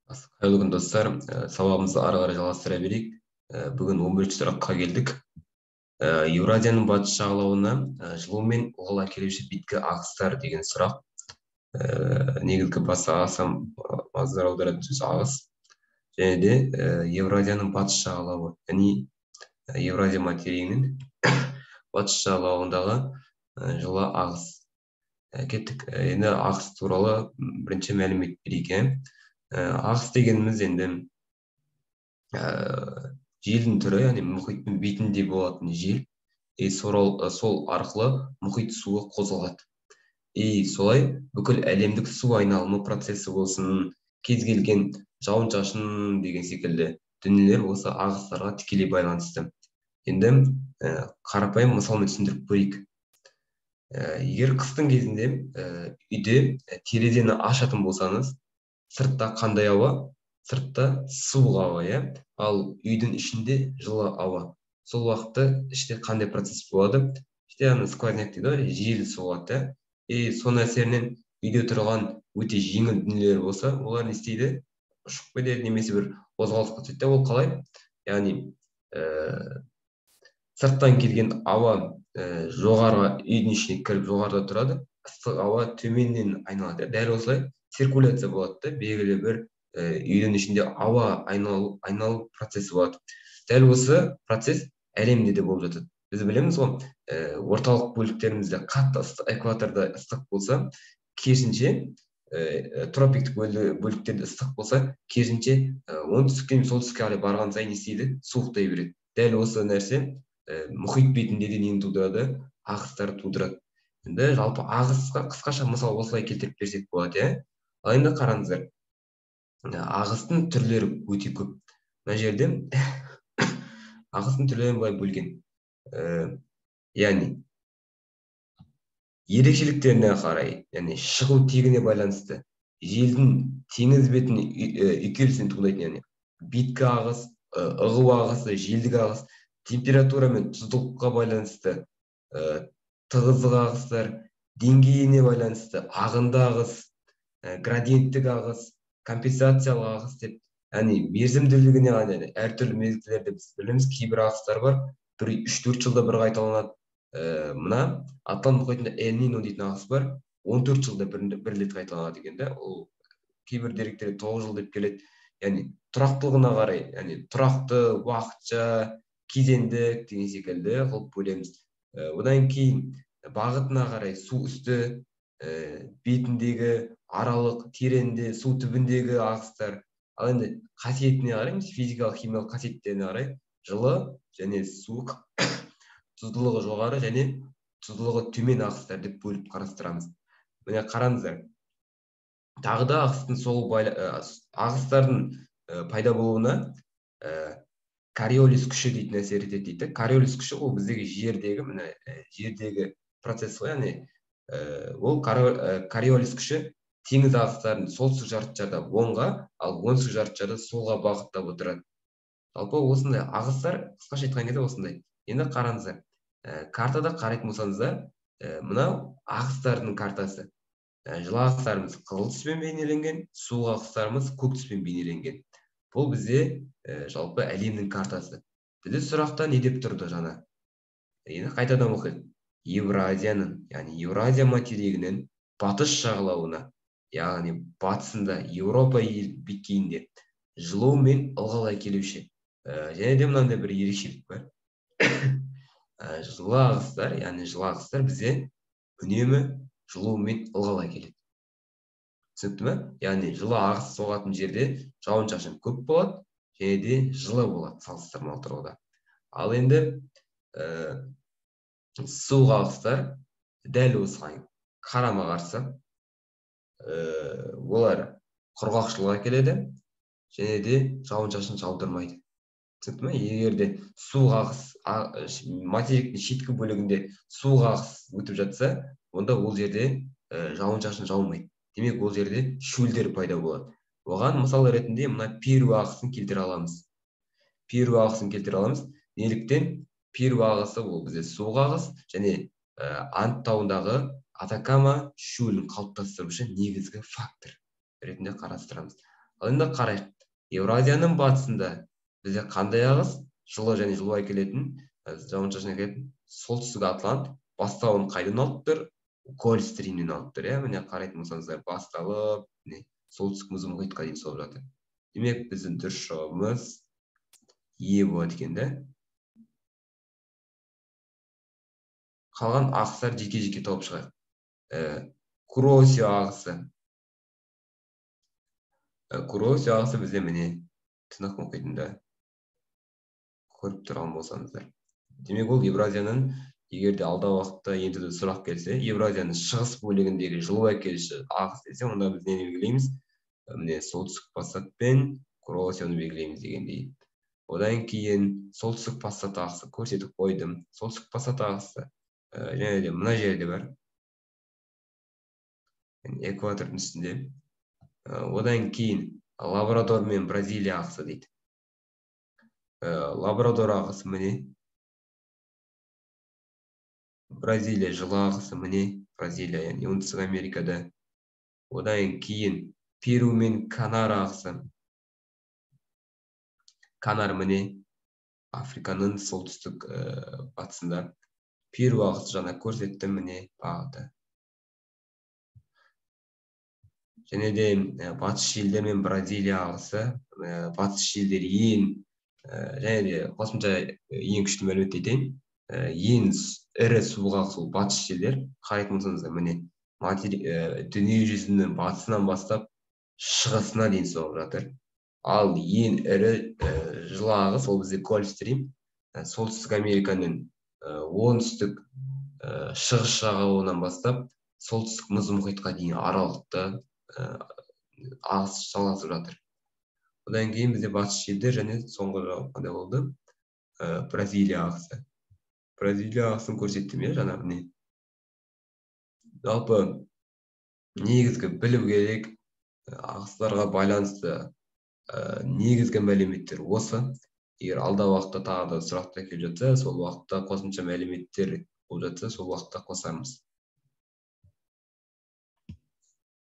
Қайырлы күн достар, сабағымызды ары қарай жалғастыра берейік. Бүгін 11-ші сұраққа келдік. Еуразияның батыс жағалауына жылумен ылғал әкелуші беткі ағыстар деген сұрақ. Негізгі басы ағыс, назар аударатын сөз ағыс. Және де Еуразияның батыс жағалауы, яғни Еуразия материгінің батыс жағалауындағы жылы ағыс. Кеттік. Енді ағыс туралы бірінші мәлімет берейік. Ағыс дегеніміз енді желдің түрі, яғни мұхиттың бетінде болатын жел, сол арқылы мұхит суы қозғалады. Солай бүкіл әлемдік су айналымы процесі болсын, кез келген жауын-шашын деген секілді дүниелер осы ағыстарға тікелей байланысты. Енді қарапайым мысалмен түсіндіріп көрейік. Егер қыстың кезінде үйде терезені ашатын болсаңыз, сыртта қандай ауа? Сыртта суық ауа, ал үйдің ішінде жылы ауа. Сол уақытта іште қандай процесс болады? Іште сквозняк дейді, жел соғады. Соның әсерінен үйде тұрған өте жеңіл дүниелер болса, олар не істейді? Ұшып кетеді, немесе бір қозғалысқа түседі. Ол қалай? Яғни сырттан келген ауа жоғарғы үйдің ішіне кіріп жоғарыда тұрады, ыстық ауа төменнен айналады. Дәл осылай циркуляция болады, белгілі бір үйдің ішінде ауа айналу процесі болады. Дәл осы процесс әлемде де болып жатады. Біз білеміз ғой, орталық бөліктерімізде қатты ыстық, экваторда ыстық болса, керісінше тропиктік бөліктерде ыстық болса, керісінше оңтүстіктен солтүстікке қарай барған сайын не істейді? Суықтай береді. Дәл осы нәрсе мұхит бетінде де нені тудырады? Ағыстар тудырады. Енді жалпы ағысқа қысқаша мысал осылай келтіріп берсек болады. Ал енді қараңыздар, ағыстың түрлері өте көп. Мына жерде ағыстың түрлерін былай бөлген. Яғни ерекшеліктеріне қарай, яғни шығу тегіне байланысты, желдің теңіз бетіне үйкелісінен туындайтын, яғни беткі ағыс, ығу ағысы, желдік ағыс, температура мен тұздылыққа байланысты тығыздық ағыстар, деңгейіне байланысты ағынды ағыс, градиенттік ағыс, компенсациялық ағыс деп, яғни мерзімділігіне қарай әртүрлі мезгілдерде біз білеміз, кейбір ағыстар бар, 3-4 жылда бір қайталанады. Мына Атлант мұхитында Эль-Нино дейтін ағыс бар, 14 жылда бір рет қайталанады екен. Ол кейбір деректерде 9 жыл деп келеді. Яғни тұрақтылығына қарай, яғни тұрақты, уақытша, кезеңдік деген секілді қылып бөлеміз. Одан кейін бағытына қарай су үсті, бетіндегі, аралық, тереңде, су түбіндегі ағыстар. Ал енді қасиетіне қарай, физикалық, химиялық қасиеттеріне қарай жылы және суық, тұздылығы жоғары және тұздылығы төмен ағыстар деп бөліп қарастырамыз. Міне қараңыздар. Тағы да ағыстардың пайда болуына Кориолис күші дейтін әсер етеді дейді. Кориолис күші ол біздегі жердегі процесс қой, яғни ол Кориолис күші теңіз ағыстарын солтүстік жартыжарда оңға, ал оңтүстік жартыжарда солға бағыттап отырады. Жалпы осындай ағыстар, қысқаша айтқан кезде осындай. Енді қараңыздар, картада қарайтын болсаңыздар, мынау ағыстардың картасы. Жылы ағыстарымыз қызыл түспен бейнеленген, суық ағыстарымыз көк түспен бейнеленген. Бұл бізде жалпы әлемнің картасы. Бізде сұрақта не деп тұрды жаңа? Енді қайтадан оқайық. Евразияның, яғни Еуразия материгінің батыс жағалауына, яғни батысында Еуропа беткейінде жылу мен ылғал әкелуші. Және де мынандай бір ерекшелік бар. Жылы ағыстар бізде үнемі жылу мен ылғал әкеледі. Түсінікті ме? Яғни жылы ағыс соғатын жерде жауын-шашын көп болады, және де жылы болады салыстырмалы тұрғыда. Ал енді суық ағыстар дәл осыған қарама-қарсы, олар құрғақшылық әкеледі, және де жауын-шашын жаудырмайды. Түсінікті ме? Егер де суық ағыс, материктің шеткі бөлігінде суық ағыс өтіп жатса, онда ол жерде жауын-шашын жаумайды. Демек, ол жерде шөлдер пайда болады. Оған мысал ретінде мына Перу ағысын келтіре аламыз. Неліктен? Перу ағысы ол бізде суық ағыс, және Анд тауындағы Атакама шөлін қалыптастырушы негізгі фактор ретінде қарастырамыз. Ал енді қарайық, Евразияның батысында бізде қандай ағыс жылы және жылбай келетін, жауын шашын келетін солтүстік Атлант бастауын қайдан алып тұр? Гольф стримнен алып тұр. Міне қарайтын болсаңыздар, басталып солтүстік мұз мұхитқа дейін соғып жатыр. Демек біздің дұрыс жауабымыз Е болады екен да. Қалған ағыстар жеке-жеке тауып шығайық. Куросио ағысы. Куросио ағысы бізде міне Тынық мұхитында. Көріп тұрған болсаңыздар. Демек ол Евразияның, егерде алдағы уақытта енді сұрақ келсе, Евразияның шығыс бөлігіндегі жылбай келуші ағыс десе, онда біз нені белгілейміз? Міне солтүстік пассат пен Куросионы белгілейміз дегендей. Одан кейін солтүстік пассат ағысы көрсетіп қойдым. Солтүстік пассат ағысы және де мына жерде бар. Экватордың үстінде. Одан кейін Лабрадор мен Бразилия ағысы дейді. Лабрадор ағысы міне. Бразилия жылы ағысы міне. Бразилия, яғни Оңтүстік Америкада. Одан кейін Перу мен Канар ағысы. Канар міне Африканың солтүстік батысында. Перу ағысы жаңа көрсеттім міне бағыты. Және де батыс Шильдер мен Бразилия ағысы. Батыс Шильдер және де қосымша ең күшті мәлімет айтайын. Ең ірі суық ағыс ол батыс Шильдер. Қарайтын болсаңыздар міне дүние жүзінің батысынан бастап шығысына дейін соғып жатыр. Ал ең ірі жылы ағыс ол бізде Гольфстрим. Солтүстік Американың оңтүстік шығыс жағалауынан бастап солтүстік мұз мұхитқа дейін аралықты ағыс жалғасып жатыр. Одан кейін бізде батыс Шильдер және соңғы жауап қандай болды? Бразилия ағысы. Бразилия ағысын көрсеттім жаңа міне. Жалпы негізгі білу керек ағыстарға байланысты негізгі мәліметтер осы. Егер алдағы уақытта тағы да сұрақтар келіп жатса, сол уақытта қосымша мәліметтер болып жатса, сол уақытта қосамыз.